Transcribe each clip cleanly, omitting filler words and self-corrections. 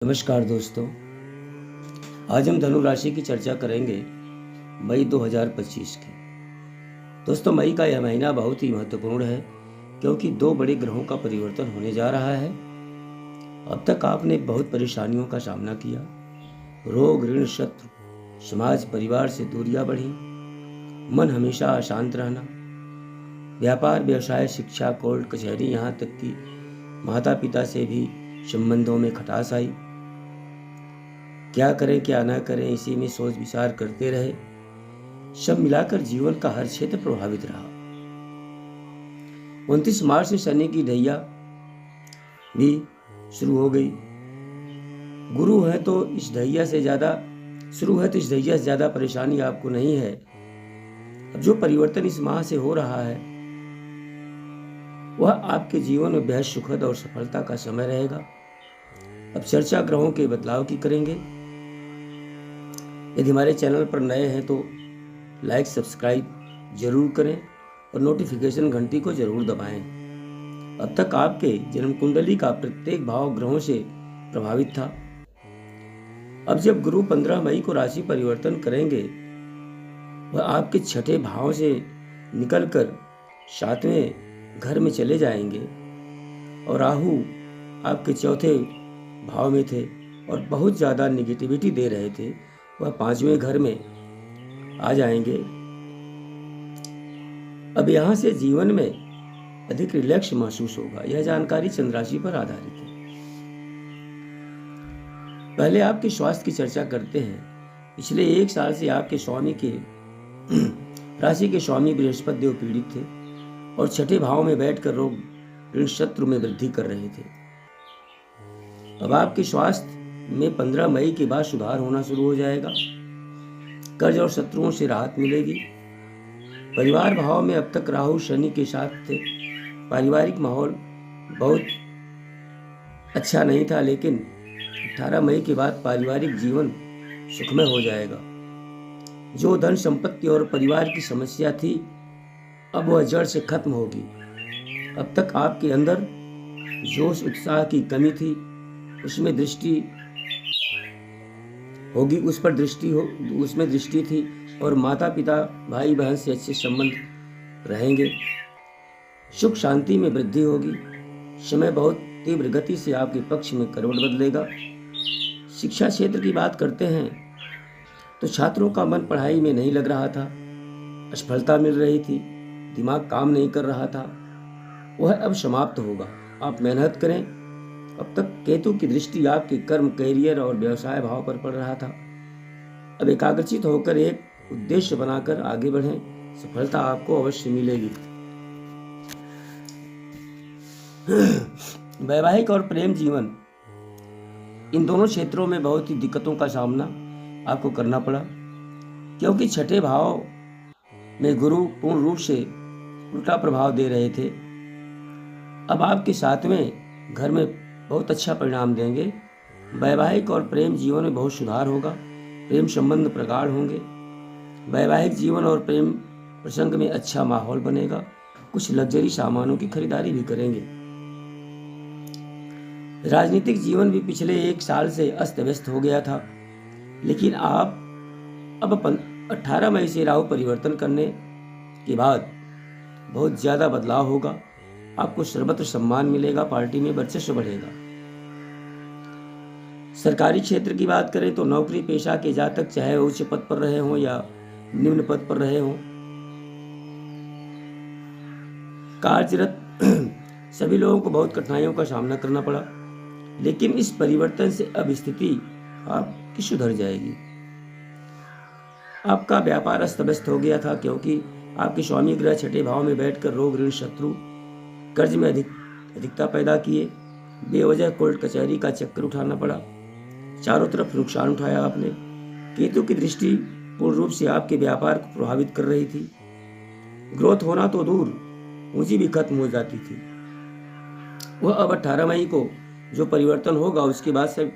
नमस्कार दोस्तों, आज हम धनु राशि की चर्चा करेंगे मई 2025 की। दोस्तों, मई का यह महीना बहुत ही महत्वपूर्ण है क्योंकि दो बड़े ग्रहों का परिवर्तन होने जा रहा है। अब तक आपने बहुत परेशानियों का सामना किया। रोग, ऋण, शत्रु, समाज, परिवार से दूरियां बढ़ी, मन हमेशा अशांत रहना, व्यापार, व्यवसाय, शिक्षा, कोर्ट, कचहरी, यहाँ तक कि माता पिता से भी संबंधों में खटास आई। क्या करें क्या ना करें, इसी में सोच विचार करते रहे। सब मिलाकर जीवन का हर क्षेत्र प्रभावित रहा। 29 मार्च से शनि की ढैया भी शुरू हो गई। गुरु है तो इस ढैया से ज्यादा परेशानी आपको नहीं है। अब जो परिवर्तन इस माह से हो रहा है वह आपके जीवन में बेहद सुखद और सफलता का समय रहेगा। अब चर्चा ग्रहों के बदलाव की करेंगे। यदि हमारे चैनल पर नए हैं तो लाइक सब्सक्राइब जरूर करें और नोटिफिकेशन घंटी को जरूर दबाएं। अब तक आपके जन्म कुंडली का प्रत्येक भाव ग्रहों से प्रभावित था। अब जब गुरु 15 मई को राशि परिवर्तन करेंगे, वह आपके छठे भाव से निकलकर 7वें घर में चले जाएंगे और राहु आपके चौथे भाव में थे और बहुत ज़्यादा निगेटिविटी दे रहे थे, वह 5वें घर में आ जाएंगे। अब यहाँ से जीवन में अधिक रिलैक्स महसूस होगा। यह जानकारी चंद्र राशि पर आधारित है। पहले आपके स्वास्थ्य की चर्चा करते हैं। पिछले 1 साल से आपके स्वामी के राशि के स्वामी बृहस्पति देव पीड़ित थे और छठे भाव में बैठकर रोग, ऋण, शत्रु में वृद्धि कर रहे थे। अब आपके स्वास्थ्य में 15 मई के बाद सुधार होना शुरू हो जाएगा। कर्ज और शत्रुओं से राहत मिलेगी। परिवार भाव में अब तक राहु शनि के साथ थे। पारिवारिक माहौल बहुत अच्छा नहीं था, लेकिन 18 मई के बाद पारिवारिक जीवन सुखमय हो जाएगा। जो धन संपत्ति और परिवार की समस्या थी, अब वह जड़ से खत्म होगी। अब तक आपके अंदर जोश उत्साह की कमी थी, उसमें दृष्टि होगी, उसमें दृष्टि थी और माता पिता, भाई बहन से अच्छे संबंध रहेंगे। सुख शांति में वृद्धि होगी। समय बहुत तीव्र गति से आपके पक्ष में करवट बदलेगा। शिक्षा क्षेत्र की बात करते हैं तो छात्रों का मन पढ़ाई में नहीं लग रहा था, असफलता मिल रही थी, दिमाग काम नहीं कर रहा था, वह अब समाप्त होगा। आप मेहनत करें। अब तक केतु की दृष्टि आपके कर्म, कैरियर और व्यवसाय भाव पर पड़ रहा था। अब एकाग्रचित होकर एक उद्देश्य बनाकर आगे बढ़ें, सफलता आपको अवश्य मिलेगी। वैवाहिक और प्रेम जीवन, इन दोनों क्षेत्रों में बहुत ही दिक्कतों का सामना आपको करना पड़ा क्योंकि छठे भाव में गुरु पूर्ण रूप से उल्टा प्रभाव दे रहे थे। अब आपके 7वें घर में बहुत अच्छा परिणाम देंगे। वैवाहिक और प्रेम जीवन में बहुत सुधार होगा। प्रेम संबंध प्रगाढ़ होंगे। वैवाहिक जीवन और प्रेम प्रसंग में अच्छा माहौल बनेगा। कुछ लग्जरी सामानों की खरीदारी भी करेंगे। राजनीतिक जीवन भी पिछले 1 साल से अस्त व्यस्त हो गया था, लेकिन आप अब 18 मई से राहु परिवर्तन करने के बाद बहुत ज्यादा बदलाव होगा। आपको सर्वत्र सम्मान मिलेगा, पार्टी में वर्चस्व बढ़ेगा। सरकारी क्षेत्र की बात करें तो नौकरी पेशा के जातक, चाहे उच्च पद पर रहे हों या निम्न पद पर रहे हों, कार्यरत सभी लोगों को बहुत कठिनाइयों का सामना करना पड़ा, लेकिन इस परिवर्तन से अब स्थिति आपकी सुधर जाएगी। आपका व्यापार अस्त व्यस्त हो गया था क्योंकि आपके स्वामी ग्रह छठे भाव में बैठकर रोग, ऋण, शत्रु, कर्ज में अधिकता पैदा किए। बेवजह कोर्ट कचहरी का चक्कर उठाना पड़ा। चारों तरफ नुकसान उठाया आपने। केतु की दृष्टि पूर्ण रूप से आपके व्यापार को प्रभावित कर रही थी। ग्रोथ होना तो दूर, पूंजी भी खत्म हो जाती थी। वह अब 18 मई को जो परिवर्तन होगा उसके बाद से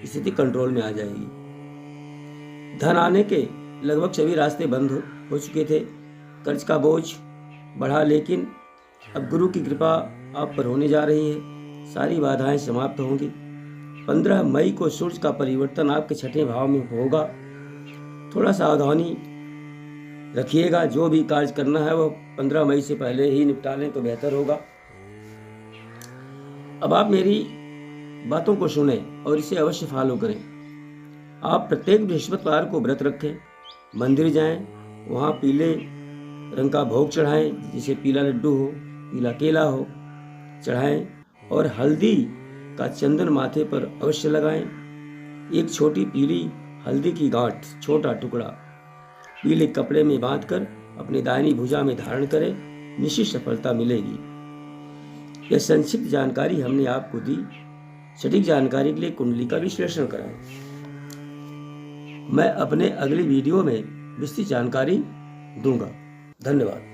स्थिति कंट्रोल में आ जाएगी। धन आने के लगभग सभी रास्ते बंद हो चुके थे। कर्ज का बोझ बढ़ा, लेकिन अब गुरु की कृपा आप पर होने जा रही है। सारी बाधाएं समाप्त होंगी। 15 मई को सूर्य का परिवर्तन आपके छठे भाव में होगा। थोड़ा सावधानी रखिएगा, जो भी कार्य करना है वो 15 मई से पहले ही निपटा लें तो बेहतर होगा। अब आप मेरी बातों को सुने और इसे अवश्य फॉलो करें। आप प्रत्येक बृहस्पतिवार को व्रत रखें, मंदिर जाएं, वहाँ पीले रंग का भोग चढ़ाएं, जैसे पीला लड्डू हो, पीला केला हो, चढ़ाएं और हल्दी का चंदन माथे पर अवश्य लगाएं। एक छोटी पीली हल्दी की गांठ, छोटा टुकड़ा पीले कपड़े में बांधकर अपनी दाहिनी भुजा में धारण करें, निश्चित सफलता मिलेगी। यह संक्षिप्त जानकारी हमने आपको दी। सटीक जानकारी के लिए कुंडली का विश्लेषण कराएं। मैं अपने अगले वीडियो में विस्तृत जानकारी दूंगा। धन्यवाद।